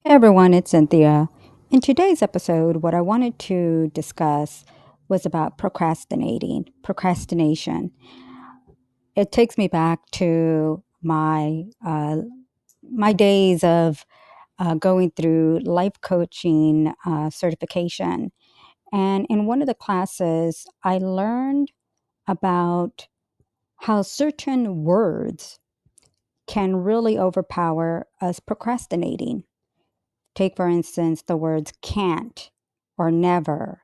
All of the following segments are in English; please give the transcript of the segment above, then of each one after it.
Hey everyone, it's Cynthia. In today's episode, what I wanted to discuss was about procrastination. It takes me back to my days of going through life coaching certification, and in one of the classes, I learned about how certain words can really overpower us procrastinating. Take, for instance, the words can't or never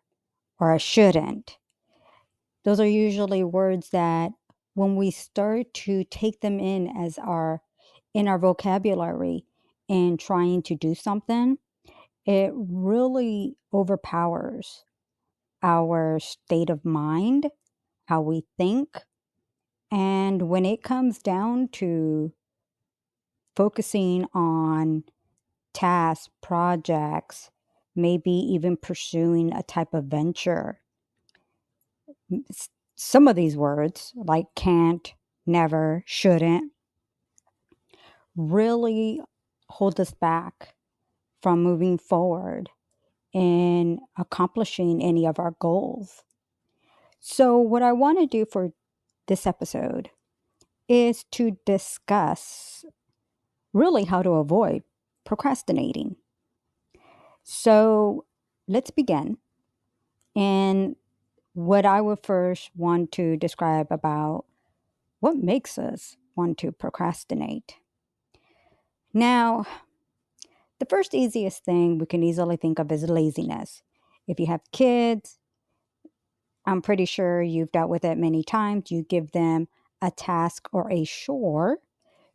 or I shouldn't. Those are usually words that when we start to take them in our vocabulary and trying to do something, it really overpowers our state of mind, how we think. And when it comes down to focusing on tasks, projects, maybe even pursuing a type of venture. Some of these words, like can't, never, shouldn't, really hold us back from moving forward in accomplishing any of our goals. So, what I want to do for this episode is to discuss really how to avoid procrastinating. So, let's begin. And what I would first want to describe about what makes us want to procrastinate. Now, the first easiest thing we can easily think of is laziness. If you have kids, I'm pretty sure you've dealt with it many times. You give them a task or a chore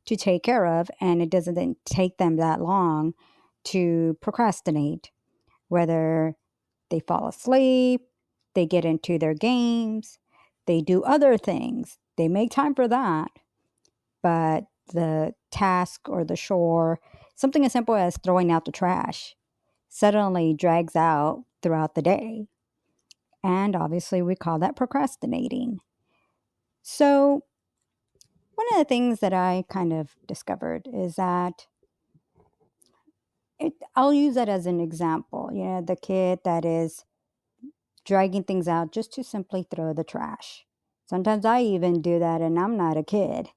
to take care of, and it doesn't then take them that long to procrastinate, whether they fall asleep, they get into their games, they do other things. They make time for that, but the task or the chore, something as simple as throwing out the trash, suddenly drags out throughout the day. And obviously, we call that procrastinating. So, one of the things that I kind of discovered is that I'll use that as an example. The kid that is dragging things out just to simply throw the trash. Sometimes I even do that, and I'm not a kid,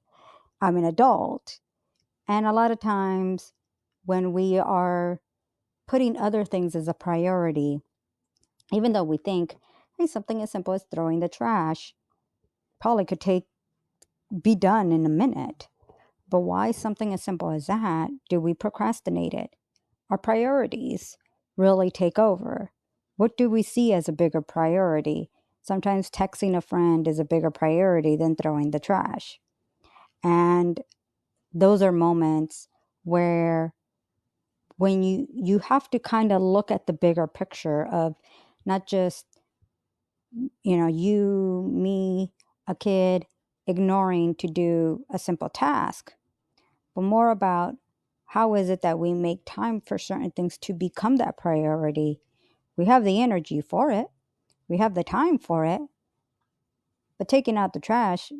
I'm an adult. And a lot of times, when we are putting other things as a priority, even though we think, hey, something as simple as throwing the trash probably could be done in a minute. But why something as simple as that do we procrastinate it? Our priorities really take over. What do we see as a bigger priority? Sometimes texting a friend is a bigger priority than throwing the trash. And those are moments where when you have to kind of look at the bigger picture of not just, you, me, a kid ignoring to do a simple task, but more about how is it that we make time for certain things to become that priority. We have the energy for it, we have the time for it, but taking out the trash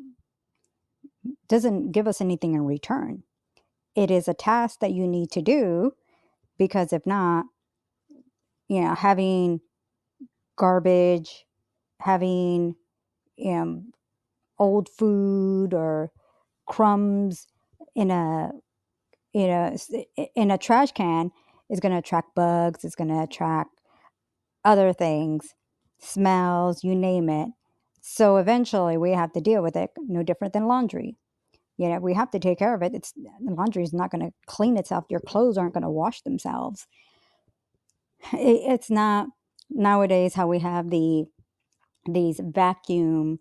doesn't give us anything in return. It is a task that you need to do, because if not, having garbage, having um, old food or crumbs in a trash can is going to attract bugs. It's going to attract other things, smells, you name it. So eventually we have to deal with it. No different than laundry. We have to take care of it. Laundry is not going to clean itself. Your clothes aren't going to wash themselves. It's not nowadays how we have these vacuum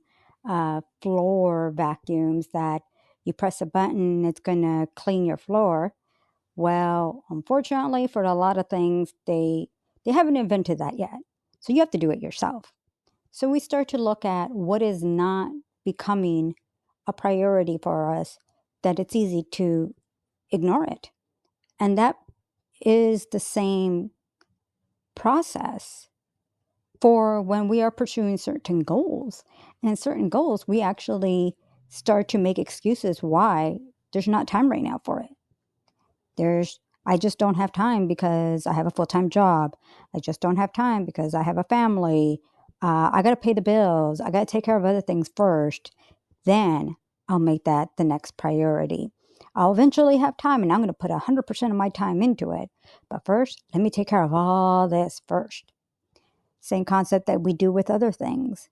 floor vacuums that you press a button, it's going to clean your floor. Well, unfortunately, for a lot of things, they haven't invented that yet. So you have to do it yourself. So we start to look at what is not becoming a priority for us, that it's easy to ignore it. And that is the same process for when we are pursuing certain goals. And certain goals, we actually start to make excuses why there's not time right now for it. I just don't have time because I have a full time job. I just don't have time because I have a family. I got to pay the bills. I got to take care of other things first. Then I'll make that the next priority. I'll eventually have time and I'm going to put 100% of my time into it. But first, let me take care of all this first. Same concept that we do with other things.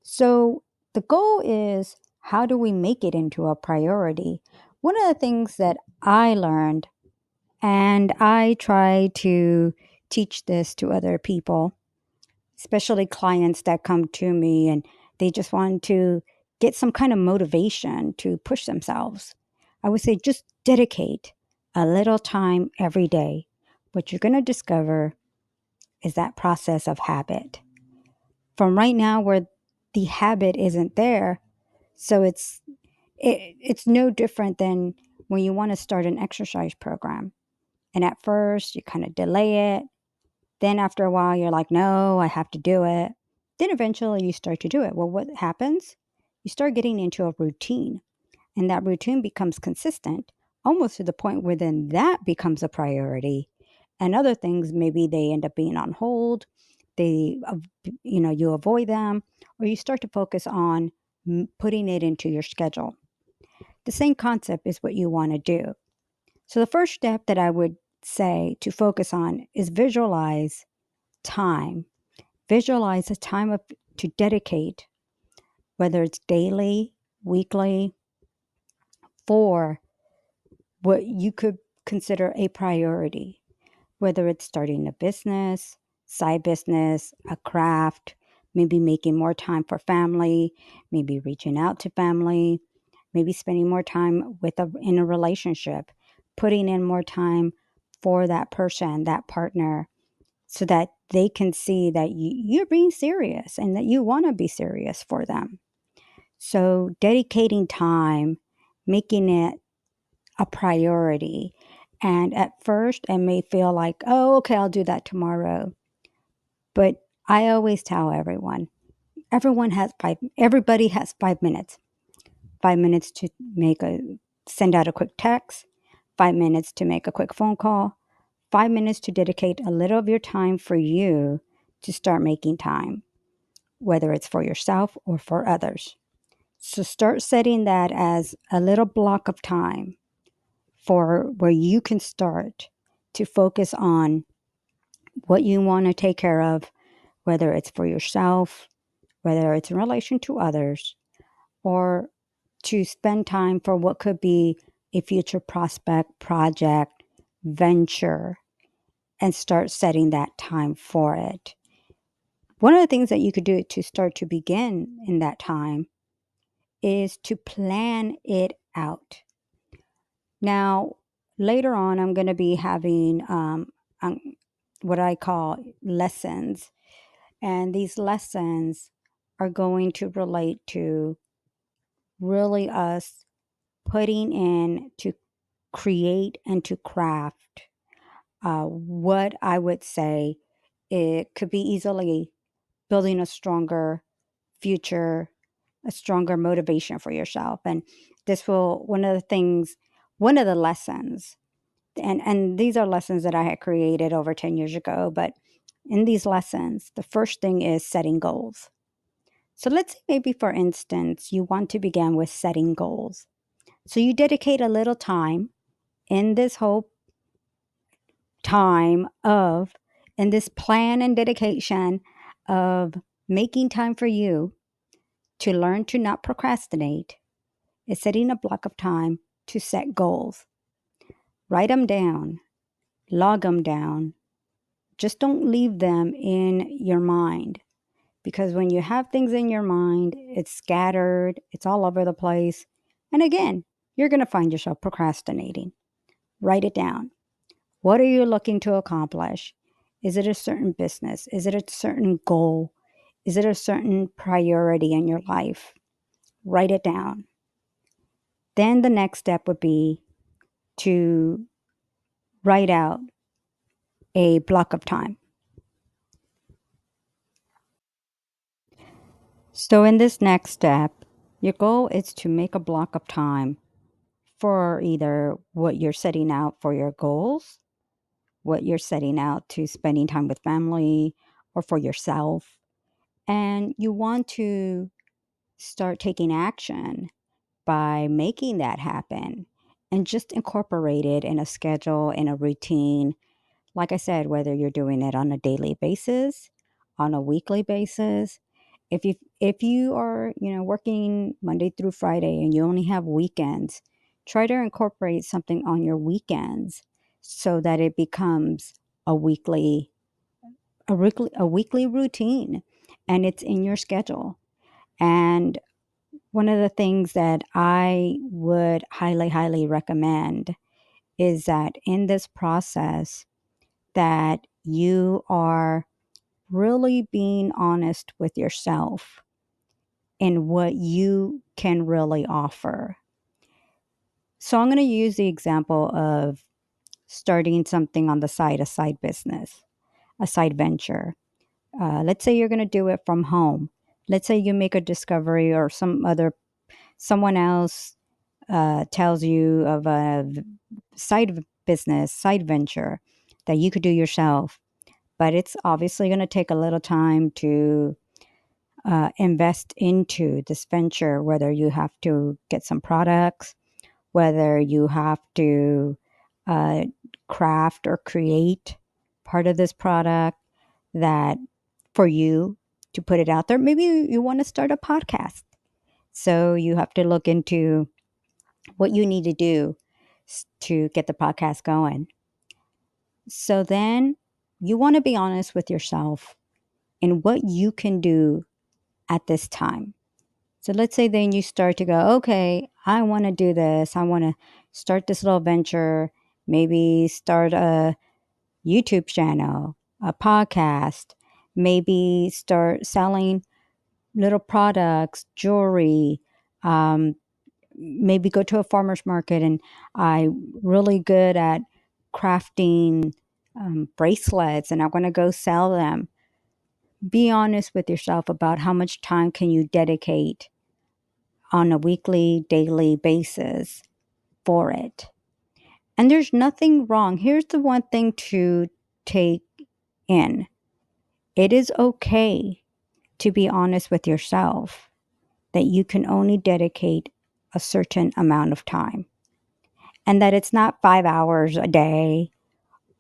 So the goal is, how do we make it into a priority? One of the things that I learned, and I try to teach this to other people, especially clients that come to me and they just want to get some kind of motivation to push themselves. I would say just dedicate a little time every day. What you're going to discover is that process of habit. From right now, where the habit isn't there, so it's no different than when you want to start an exercise program. And at first, you kind of delay it. Then after a while, you're like, no, I have to do it. Then eventually you start to do it. Well, what happens? You start getting into a routine, and that routine becomes consistent, almost to the point where then that becomes a priority. And other things, maybe they end up being on hold. They, you avoid them, or you start to focus on putting it into your schedule. The same concept is what you want to do. So the first step that I would say to focus on is visualize time. Visualize a time to dedicate, whether it's daily, weekly, for what you could consider a priority, whether it's starting a business, side business, a craft, maybe making more time for family, maybe reaching out to family, maybe spending more time in a relationship, putting in more time for that person, that partner, so that they can see that you're being serious and that you want to be serious for them. So dedicating time, making it a priority. And at first, it may feel like, oh, okay, I'll do that tomorrow. But I always tell everybody has 5 minutes. 5 minutes to send out a quick text, 5 minutes to make a quick phone call, 5 minutes to dedicate a little of your time for you to start making time, whether it's for yourself or for others. So start setting that as a little block of time for where you can start to focus on what you want to take care of, whether it's for yourself, whether it's in relation to others, or to spend time for what could be a future prospect, project, venture, and start setting that time for it. One of the things that you could do to start to begin in that time is to plan it out. Now, later on, I'm going to be having um, what I call lessons. And these lessons are going to relate to really us putting in to create and to craft what I would say it could be easily building a stronger future, a stronger motivation for yourself. And this will, one of the lessons, and these are lessons that I had created over 10 years ago, but in these lessons, the first thing is setting goals. So let's say maybe, for instance, you want to begin with setting goals. So you dedicate a little time in this whole time of, in this plan and dedication of making time for you to learn to not procrastinate, is setting a block of time to set goals. Write them down, log them down. Just don't leave them in your mind, because when you have things in your mind, it's scattered, it's all over the place. And again, you're going to find yourself procrastinating. Write it down. What are you looking to accomplish? Is it a certain business? Is it a certain goal? Is it a certain priority in your life? Write it down. Then the next step would be to write out a block of time. So in this next step, your goal is to make a block of time for either what you're setting out for your goals, what you're setting out to spending time with family or for yourself. And you want to start taking action by making that happen and just incorporate it in a schedule, in a routine. Like I said, whether you're doing it on a daily basis, on a weekly basis, if you are, working Monday through Friday and you only have weekends, try to incorporate something on your weekends so that it becomes a weekly routine and it's in your schedule. And one of the things that I would highly, highly recommend is that in this process that you are really being honest with yourself in what you can really offer. So I'm going to use the example of starting something on the side, a side business, a side venture. Let's say you're going to do it from home. Let's say you make a discovery or someone else tells you of a side business, side venture that you could do yourself. But it's obviously going to take a little time to invest into this venture, whether you have to get some products, whether you have to uh, craft or create part of this product that for you to put it out there. Maybe you want to start a podcast. So you have to look into what you need to do to get the podcast going. So then you want to be honest with yourself in what you can do at this time. So let's say then you start to go, okay, I want to do this. I want to start this little venture, maybe start a YouTube channel, a podcast, maybe start selling little products, jewelry, um, maybe go to a farmer's market and I'm really good at crafting bracelets and I'm going to go sell them. Be honest with yourself about how much time can you dedicate on a weekly, daily basis for it. And there's nothing wrong. Here's the one thing to take in. It is okay to be honest with yourself that you can only dedicate a certain amount of time and that it's not 5 hours a day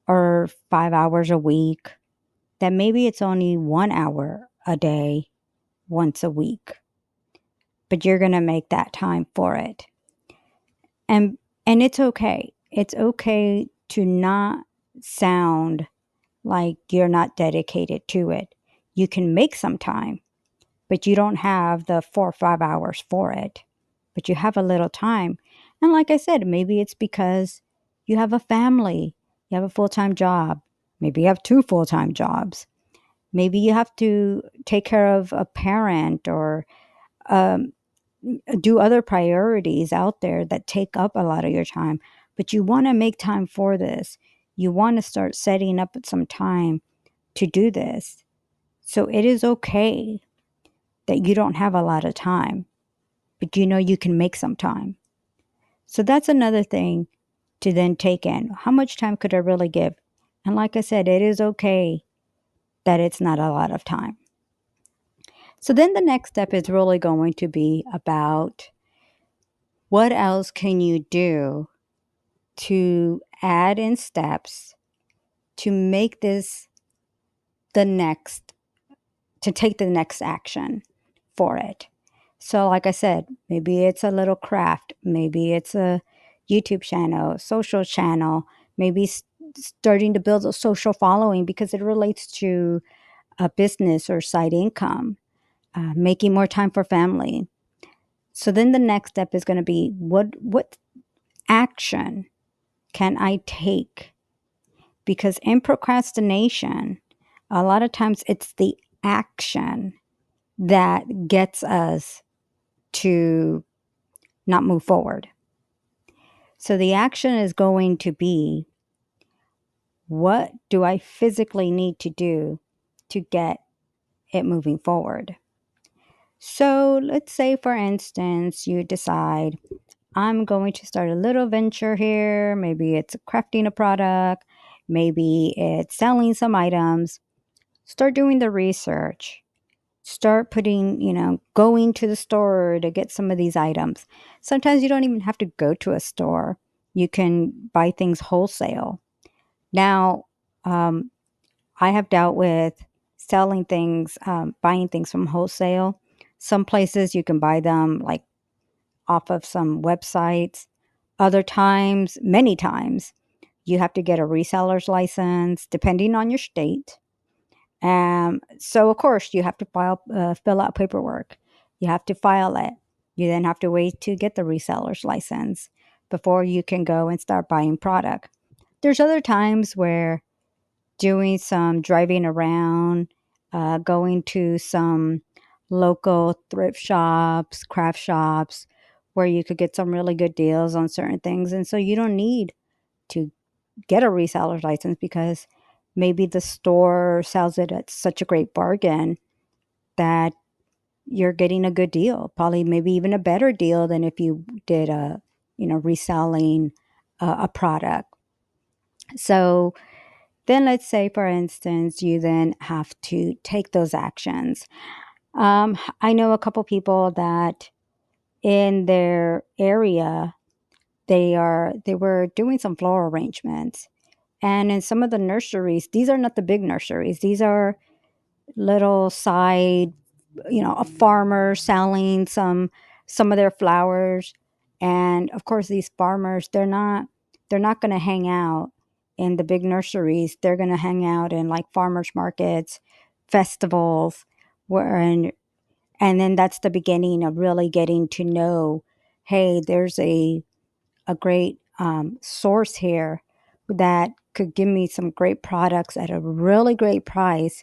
or 5 hours a week, that maybe it's only 1 hour a day once a week, but you're going to make that time for it. And it's okay. It's okay to not sound like you're not dedicated to it. You can make some time, but you don't have the 4 or 5 hours for it. But you have a little time. And like I said, maybe it's because you have a family, you have a full-time job, maybe you have two full-time jobs. Maybe you have to take care of a parent or um, do other priorities out there that take up a lot of your time, but you want to make time for this. You want to start setting up some time to do this. So it is okay that you don't have a lot of time, but you know you can make some time. So that's another thing to then take in. How much time could I really give? And like I said, it is okay that it's not a lot of time. So then the next step is really going to be about what else can you do to add in steps to make this the next, to take the next action for it. So, like I said, maybe it's a little craft, maybe it's a YouTube channel, social channel, maybe starting to build a social following because it relates to a business or side income, making more time for family. So then the next step is going to be what action can I take? Because in procrastination, a lot of times it's the action that gets us to not move forward. So the action is going to be, what do I physically need to do to get it moving forward? So let's say, for instance, you decide, I'm going to start a little venture here. Maybe it's crafting a product. maybe it's selling some items. Start doing the research. Start putting, going to the store to get some of these items. Sometimes you don't even have to go to a store. You can buy things wholesale. Now, um, I have dealt with selling things, buying things from wholesale. Some places you can buy them like off of some websites. Other times, many times, you have to get a reseller's license depending on your state. So of course you have to fill out paperwork. You have to file it. You then have to wait to get the reseller's license before you can go and start buying product. There's other times where doing some driving around, going to some local thrift shops, craft shops, where you could get some really good deals on certain things. And so you don't need to get a reseller's license because maybe the store sells it at such a great bargain that you're getting a good deal, probably maybe even a better deal than if you did reselling a product. So then let's say, for instance, you then have to take those actions. I know a couple people that in their area, they were doing some floral arrangements. And in some of the nurseries, these are not the big nurseries. These are little side, a farmer selling some of their flowers. And of course, these farmers, they're not going to hang out in the big nurseries. They're going to hang out in like farmers markets, festivals, where and then that's the beginning of really getting to know, hey, there's a great source here that could give me some great products at a really great price.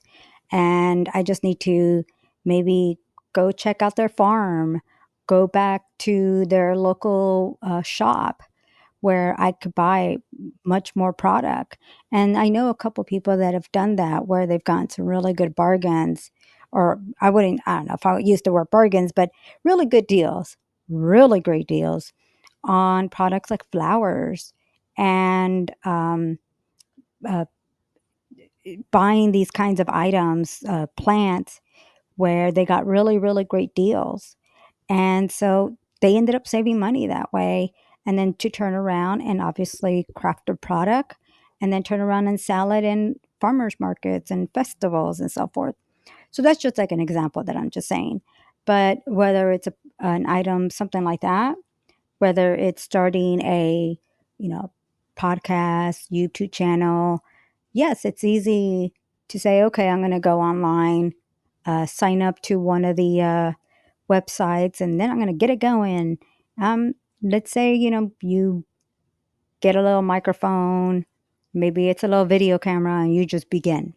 And I just need to maybe go check out their farm, go back to their local shop where I could buy much more product. And I know a couple people that have done that where they've gotten some really good bargains, or I don't know if I would use the word bargains, but really good deals, really great deals on products like flowers and uh, buying these kinds of items, plants, where they got really, really great deals. And so they ended up saving money that way. And then to turn around and obviously craft a product and then turn around and sell it in farmers markets and festivals and so forth. So that's just like an example that I'm just saying. But whether it's an item, something like that, whether it's starting a, you know, podcast, YouTube channel. Yes, it's easy to say, okay, I'm going to go online, sign up to one of the websites, and then I'm going to get it going. Let's say, you get a little microphone, maybe it's a little video camera, and you just begin,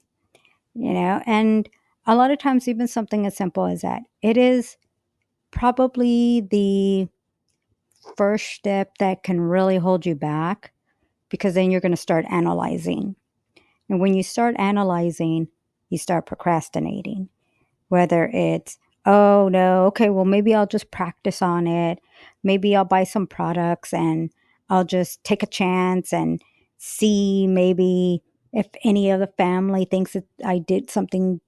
and a lot of times, even something as simple as that, it is probably the first step that can really hold you back because then you're going to start analyzing. And when you start analyzing, you start procrastinating, whether it's, oh no, okay, well, maybe I'll just practice on it. Maybe I'll buy some products and I'll just take a chance and see maybe if any of the family thinks that I did something,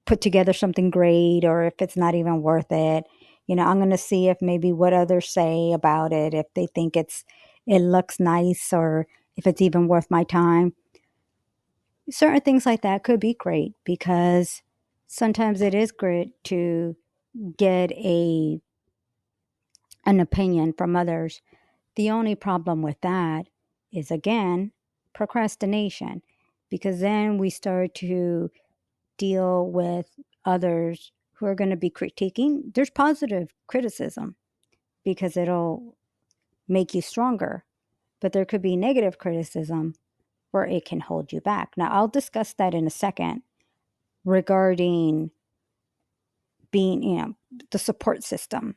put together something great, or if it's not even worth it. I'm going to see if maybe what others say about it, if they think it looks nice, or if it's even worth my time. Certain things like that could be great because sometimes it is great to get an opinion from others. The only problem with that is, again, procrastination, because then we start to deal with others who are going to be critiquing. There's positive criticism because it'll make you stronger, but there could be negative criticism where it can hold you back. Now, I'll discuss that in a second regarding being, the support system.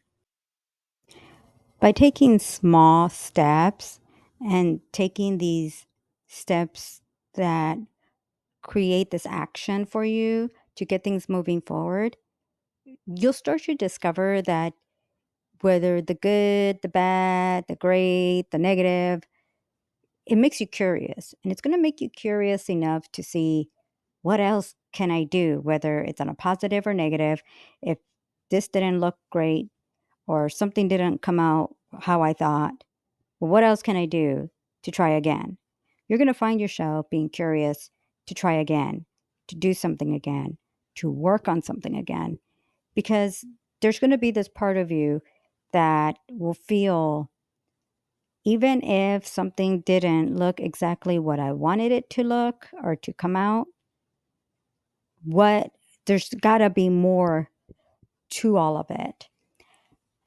By taking small steps and taking these steps that create this action for you to get things moving forward, you'll start to discover that whether the good, the bad, the great, the negative, it makes you curious, and it's going to make you curious enough to see what else can I do, whether it's on a positive or negative. If this didn't look great or something didn't come out how I thought, well, what else can I do to try again? You're going to find yourself being curious to try again, to do something again, to work on something again, because there's going to be this part of you that will feel, even if something didn't look exactly what I wanted it to look or to come out, what there's got to be more to all of it.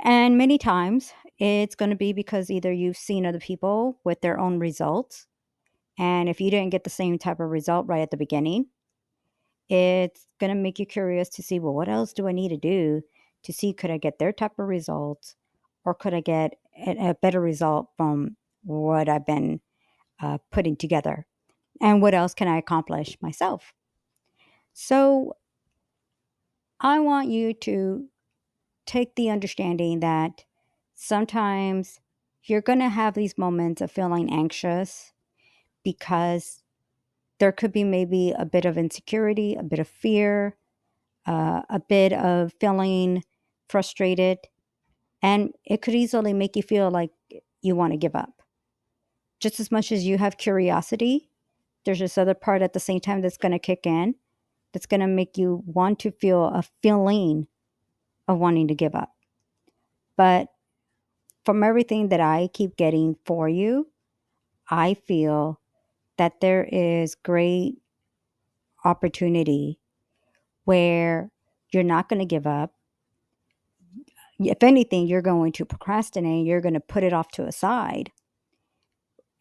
And many times it's going to be because either you've seen other people with their own results, and if you didn't get the same type of result right at the beginning, it's going to make you curious to see, well, what else do I need to do to see, could I get their type of results, or could I get a better result from what I've been putting together? And what else can I accomplish myself? So I want you to take the understanding that sometimes you're going to have these moments of feeling anxious because there could be maybe a bit of insecurity, a bit of fear, a bit of feeling frustrated, and it could easily make you feel like you want to give up. Just as much as you have curiosity, there's this other part at the same time that's going to kick in, that's going to make you want to feel a feeling of wanting to give up. But from everything that I keep getting for you, I feel that there is great opportunity where you're not going to give up. If anything, you're going to procrastinate, you're going to put it off to a side.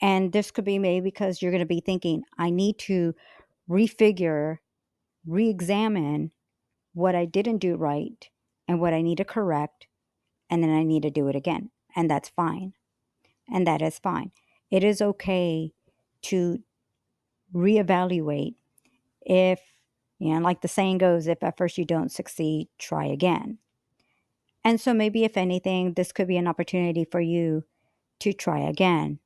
And this could be maybe because you're going to be thinking, I need to refigure, re examine what I didn't do right and what I need to correct. And then I need to do it again. And that's fine. And that is fine. It is okay to reevaluate. If, like the saying goes, if at first you don't succeed, try again. And so maybe if anything, this could be an opportunity for you to try again.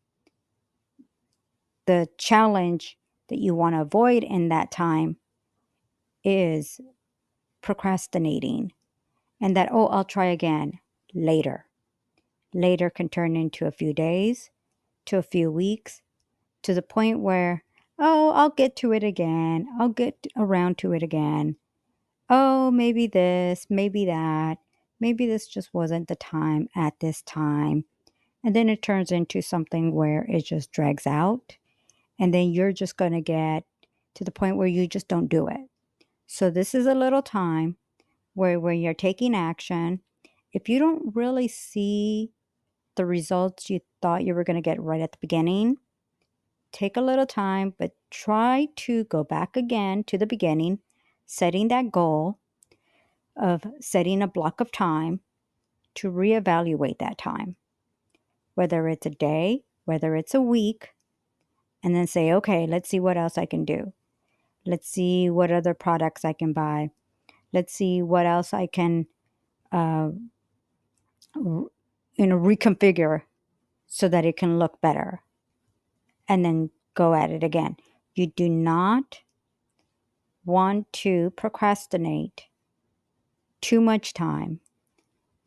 The challenge that you want to avoid in that time is procrastinating, and that, oh, I'll try again later. Later can turn into a few days, to a few weeks, to the point where, oh, I'll get to it again. I'll get around to it again. Oh, maybe this, maybe that. Maybe this just wasn't the time at this time. And then it turns into something where it just drags out. And then you're just going to get to the point where you just don't do it. So this is a little time where when you're taking action, if you don't really see the results you thought you were going to get right at the beginning, take a little time, but try to go back again to the beginning, setting that goal of setting a block of time to reevaluate that time, whether it's a day, whether it's a week, and then say, okay, let's see what else I can do. Let's see what other products I can buy. Let's see what else I can, uh, reconfigure so that it can look better. And then go at it again. You do not want to procrastinate too much time,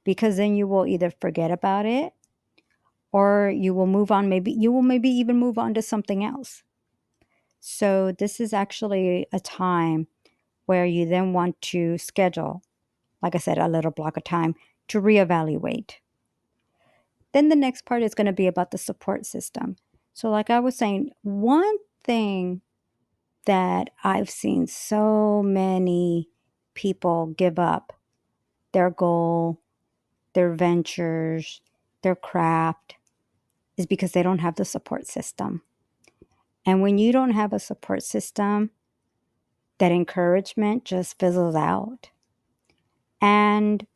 because then you will either forget about it or you will move on. Maybe you will maybe even move on to something else. So this is actually a time where you then want to schedule, like I said, a little block of time to reevaluate. Then the next part is going to be about the support system. So like I was saying, one thing that I've seen so many people give up their goal, their ventures, their craft, is because they don't have the support system. And when you don't have a support system, that encouragement just fizzles out. And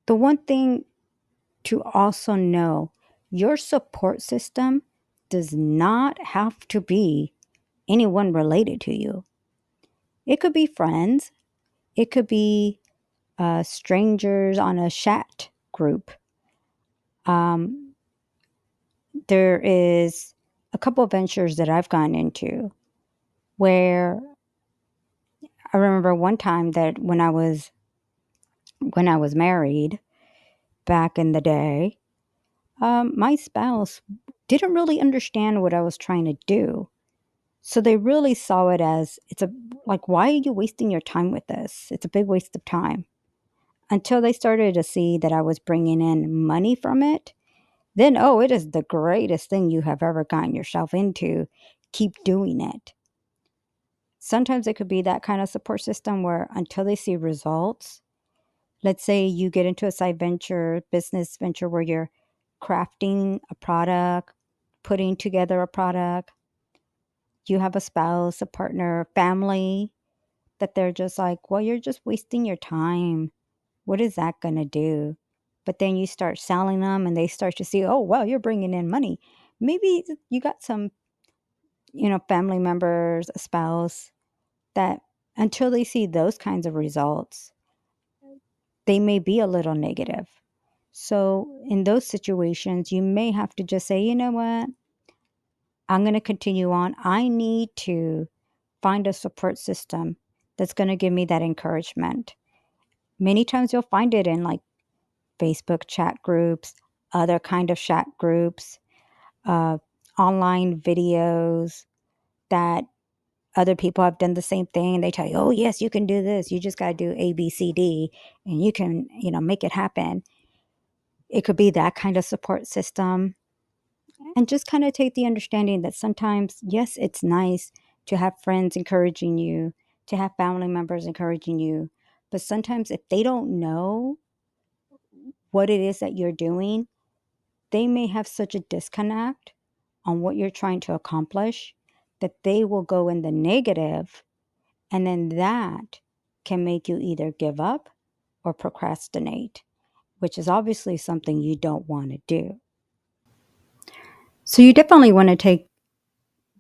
the one thing to also know, your support system does not have to be anyone related to you. It could be friends, it could be strangers on a chat group. there is a couple of ventures that I've gone into where I remember one time that when I was married back in the day, my spouse didn't really understand what I was trying to do. So they really saw it as it's a like, why are you wasting your time with this? It's a big waste of time. Until they started to see that I was bringing in money from it, then, oh, it is the greatest thing you have ever gotten yourself into. Keep doing it. Sometimes it could be that kind of support system where until they see results, let's say you get into a side venture, business venture where you're crafting a product, putting together a product, you have a spouse, a partner, family that they're just like, well, you're just wasting your time. What is that going to do? But then you start selling them and they start to see, oh, well, you're bringing in money. Maybe you got some, family members, a spouse that until they see those kinds of results, they may be a little negative. So in those situations, you may have to just say, you know what? I'm going to continue on. I need to find a support system that's going to give me that encouragement. Many times you'll find it in like Facebook chat groups, other kind of chat groups, uh, online videos that other people have done the same thing. They tell you, oh, yes, you can do this. You just got to do A, B, C, D, and you can, make it happen. It could be that kind of support system. And just kind of take the understanding that sometimes, yes, it's nice to have friends encouraging you, to have family members encouraging you. But sometimes if they don't know what it is that you're doing, they may have such a disconnect on what you're trying to accomplish that they will go in the negative, and then that can make you either give up or procrastinate, which is obviously something you don't want to do. So you definitely want to take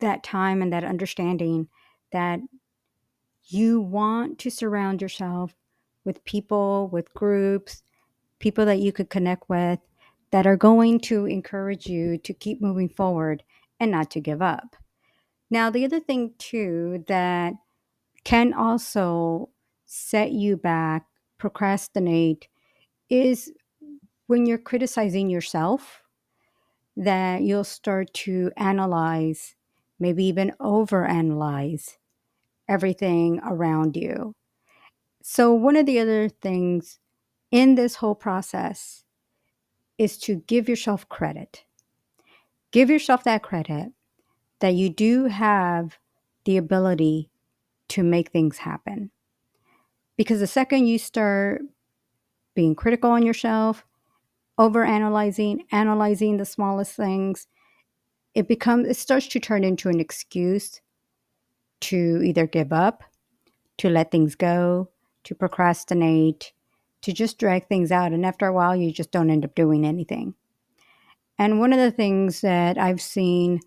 that time and that understanding that you want to surround yourself with people, with groups, people that you could connect with that are going to encourage you to keep moving forward and not to give up. Now, the other thing too that can also set you back, procrastinate, is when you're criticizing yourself, that you'll start to analyze, maybe even overanalyze everything around you. So, one of the other things in this whole process is to give yourself credit. Give yourself that credit that you do have the ability to make things happen. Because the second you start being critical on yourself, overanalyzing, analyzing the smallest things, it starts to turn into an excuse to either give up, to let things go, to procrastinate, to just drag things out. And after a while, you just don't end up doing anything. And one of the things that I've seen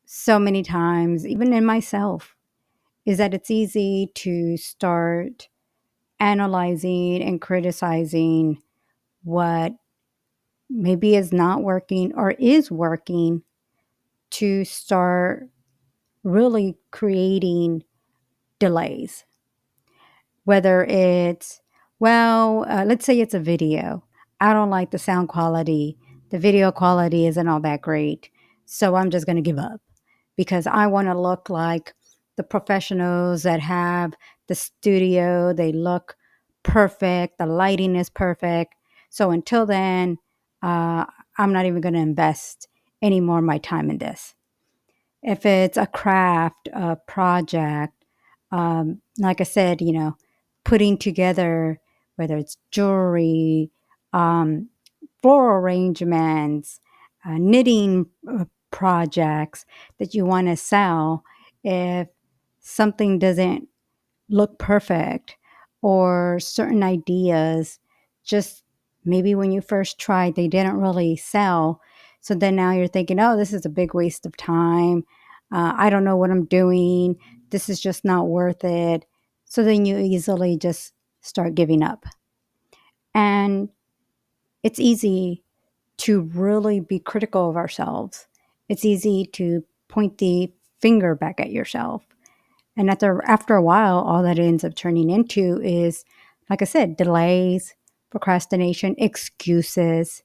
so many times, even in myself, is that it's easy to start analyzing and criticizing what maybe is not working or is working, to start really creating delays. Whether it's, well, let's say it's a video. I don't like the sound quality. The video quality isn't all that great. So I'm just going to give up because I want to look like the professionals that have the studio. They look perfect. The lighting is perfect. So until then, uh, I'm not even going to invest any more of my time in this. If it's a craft, a project, like I said, putting together, whether it's jewelry, um, floral arrangements, knitting projects that you want to sell, if something doesn't look perfect or certain ideas just maybe when you first tried they didn't really sell, so then now you're thinking, oh, this is a big waste of time, I don't know what I'm doing, this is just not worth it. So then you easily just start giving up. And it's easy to really be critical of ourselves. It's easy to point the finger back at yourself. And after a while, all that ends up turning into is, like I said, delays, procrastination, excuses.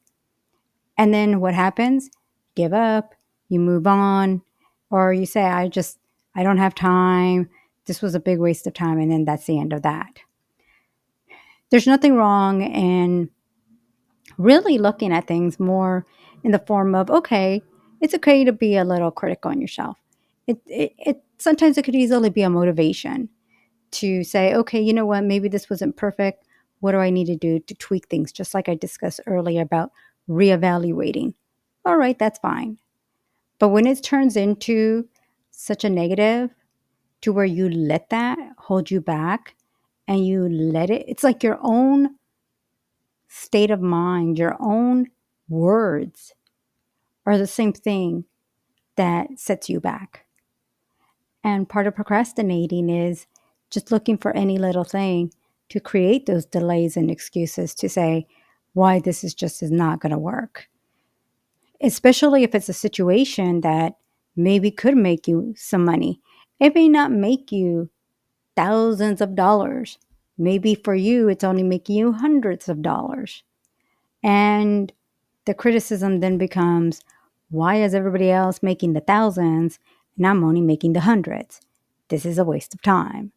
And then what happens? Give up, you move on, or you say, I don't have time. This was a big waste of time. And then that's the end of that. There's nothing wrong in really looking at things more in the form of, okay, it's okay to be a little critical on yourself. It sometimes it could easily be a motivation to say, okay, you know what, maybe this wasn't perfect. What do I need to do to tweak things? Just like I discussed earlier about reevaluating. All right, that's fine. But when it turns into such a negative to where you let that hold you back and you let it, it's like your own state of mind, your own words are the same thing that sets you back. And part of procrastinating is just looking for any little thing to create those delays and excuses to say why this is not going to work. Especially if it's a situation that maybe could make you some money. It may not make you thousands of dollars. Maybe for you, it's only making you hundreds of dollars. And the criticism then becomes, why is everybody else making the thousands and I'm only making the hundreds? This is a waste of time.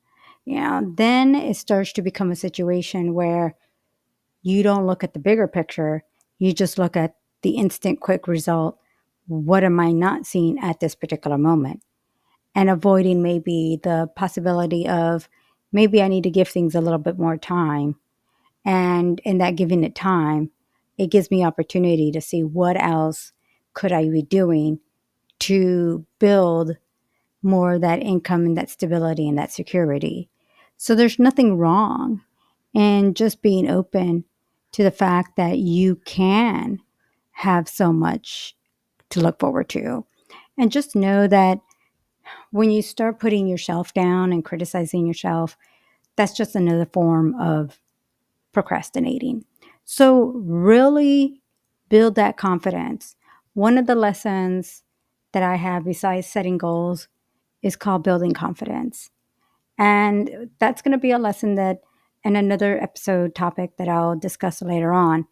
Then it starts to become a situation where you don't look at the bigger picture. You just look at the instant quick result. What am I not seeing at this particular moment? And avoiding maybe the possibility of maybe I need to give things a little bit more time. And in that giving it time, it gives me opportunity to see what else could I be doing to build more of that income and that stability and that security. So there's nothing wrong in just being open to the fact that you can have so much to look forward to. And just know that when you start putting yourself down and criticizing yourself, that's just another form of procrastinating. So, really build that confidence. One of the lessons that I have besides setting goals is called building confidence. And that's going to be a lesson that in another episode topic that I'll discuss later on.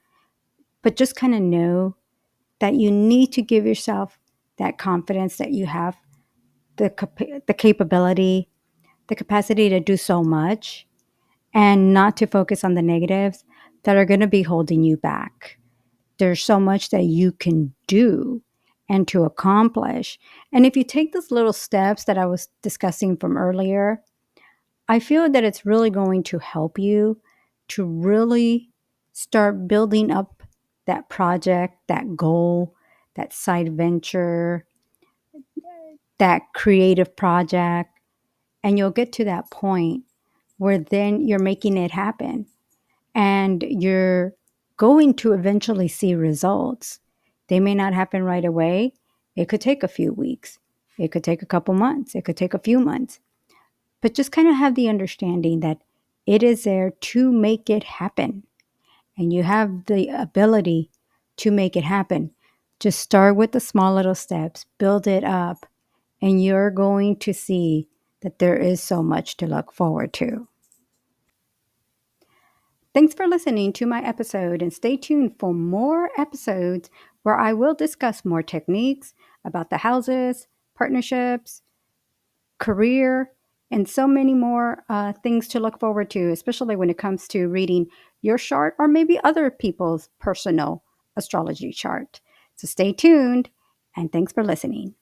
But just kind of know that you need to give yourself that confidence that you have the capability, the capacity to do so much and not to focus on the negatives that are going to be holding you back. There's so much that you can do and to accomplish. And if you take those little steps that I was discussing from earlier, I feel that it's really going to help you to really start building up that project, that goal, that side venture, that creative project. And you'll get to that point where then you're making it happen and you're going to eventually see results. They may not happen right away. It could take a few weeks. It could take a couple months. It could take a few months. But just kind of have the understanding that it is there to make it happen. And you have the ability to make it happen. Just start with the small little steps, build it up, and you're going to see that there is so much to look forward to. Thanks for listening to my episode and stay tuned for more episodes where I will discuss more techniques about the houses, partnerships, career, and so many more things to look forward to, especially when it comes to reading your chart or maybe other people's personal astrology chart. So stay tuned and thanks for listening.